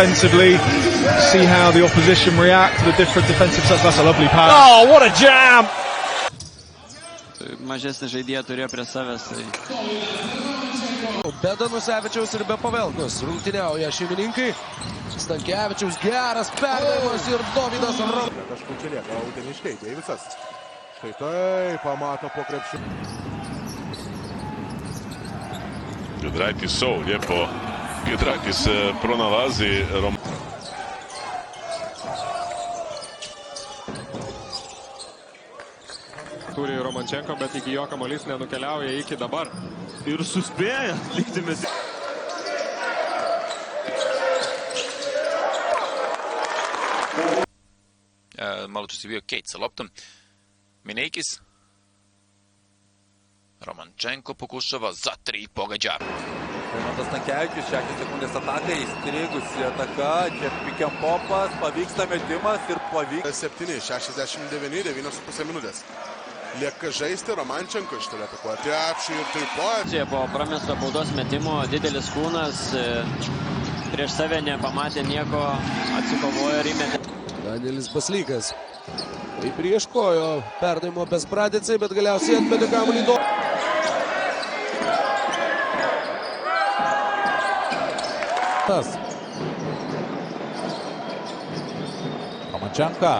defensively, see how the opposition react to the different defensive sets. That's a lovely pass. Oh, what a jam! Mažesnį žaidėją turėjo prie savęs. Be Danusevičiaus ir be Pavelkos rungtyniauja šeimininkai. Stankevičiaus geras perdavimas ir Dovydas Romanchenko. Taškų čia lieka uteniškai, Deivisas. Štai tai pamato po krepšiu. Giedraitis sau, lijepo. Giedraitis pronalazi. Turi Romanchenko, bet iki jo kamuolys nenukeliauja iki dabar. Ir suspėja atlikti metimą. Malo će se bio Kate sa loptom. Mineikis. Romanchenko pokušava za 3, pogađa. Mantas Stankevičius, 6 sekundės ataka, įstrigusi ataka, čia pikiam popas, pavyksta metimas ir pavyksta. 7:69, 9,5 minutės. Lieka žaisti, Romanchenko iš toli atakuoja krepšį ir taip pat. Po pramesto baudos metimo didelis kūnas, prieš save nepamatė nieko, atsikovojo ir įmetė. Danielis Baslykas. Tai prieškojo perdavimo Bezbradicai, bet galiausiai atmetė kamuolį do. Romanchenko.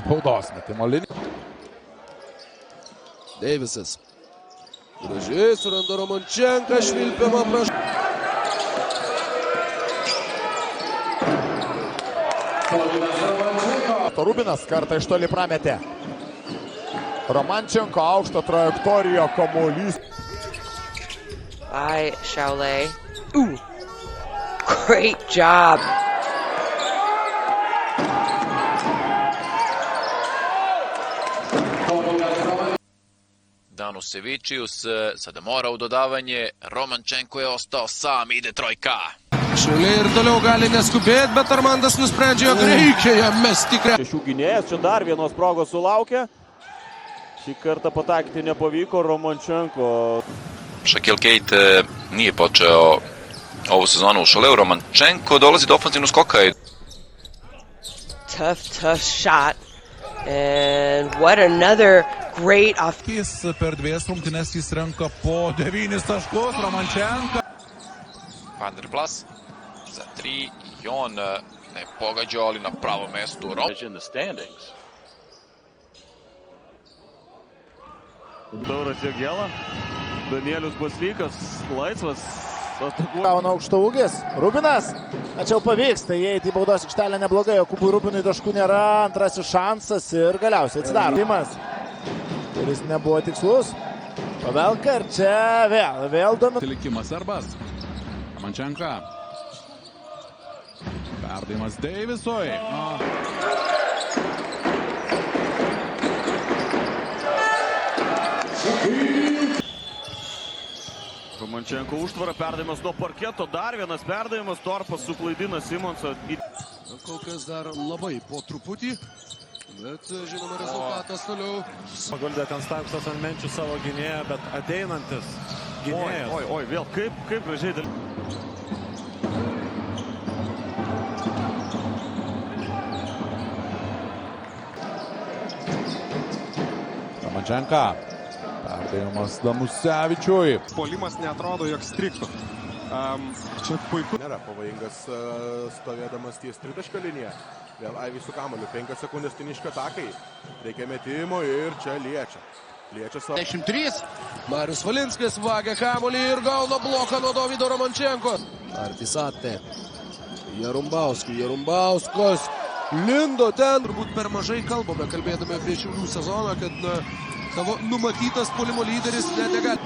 Baudos metimo linija. Deivisas. Gražiai suranda Romanchenką, švilpiama praš. Rubinas kartą iš toli prametė. Romanchenko aukšto trajektoriją, kamuolys. By Shaolei. Ooh. Great job. Danusevičius sada mora u dodavanje. Romanchenko je ostao sam, ide trojka. Šiauliai ir toliau gali neskubėti, bet Armandas nusprendžia, jog reikia jam mesti krepšį. Šių gynėjas čia dar vienos progos sulaukė. Šį kartą patakyti nepavyko Romanchenko. Shaquille Kate nije počeo ovu sezonu u Šaleu. Romanchenko dolazi do ofenzivnog skoka. Tough shot. And what another great Jis per 2 rungtynes jis renka po 9 taškus. Romanchenko. Van der Plas za 3 i on ne pogađa, ali na pravom mestu. Dauras Jagela, Danielius Baslykas, laisvas. Gauna aukšto ūgis. Rubinas. Tačiau pavyksta įeiti į baudos aikštelę neblogai. Jokūbui Rubinui taškų nėra. Antrasis šansas ir galiausiai atsidaro. Timas, kuris nebuvo tikslus. Pavelka ir čia vėl dominuoja. Likimas Arbas. Romanchenko. Perdavimas Deivisui. Romanchenko užtvara, perdavimas nuo parketo, dar vienas perdavimas, Torpas suklaidina Simonsą. Kol kas dar labai po truputį, bet žinoma rezultatas toliau. Paguldė ten Staksas ant menčių savo gynėją, bet ateinantis gynėjas. Oi, vėl kaip gražiai dalyvauja. Romanchenko. Perdavimas Danusevičiui. Puolimas neatrodo, jog striktų. Čia puiku. Nėra pavojingas stovėdamas ties tritaškio liniją. Vėl Aivis su kamuoliu. 5 sekundės tiniškio atakai. Reikia metimo ir čia liečia. Liečia savo. 13. Marius Valinskas vagia kamuolį ir gauna bloką nuo Dovydo Romanchenko. Artisatė. Jarumbauskas lindo ten. Turbūt per mažai kalbame, kalbėdami apie Šiaulių sezoną, kad savo numatytas puolimo lyderis negali.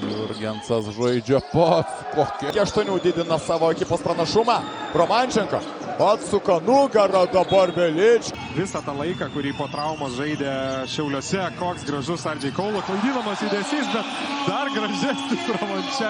Jurgensas žaidžia pats. Po 8 didina savo ekipos pranašumą. Romanchenko atsuka nugarą, dabar Velič. Visą tą laiką, kurį po traumos žaidė Šiauliuose, koks gražus Ardžiai Kaulo, klaidinamas judesys, bet dar gražesnis Romanchenko.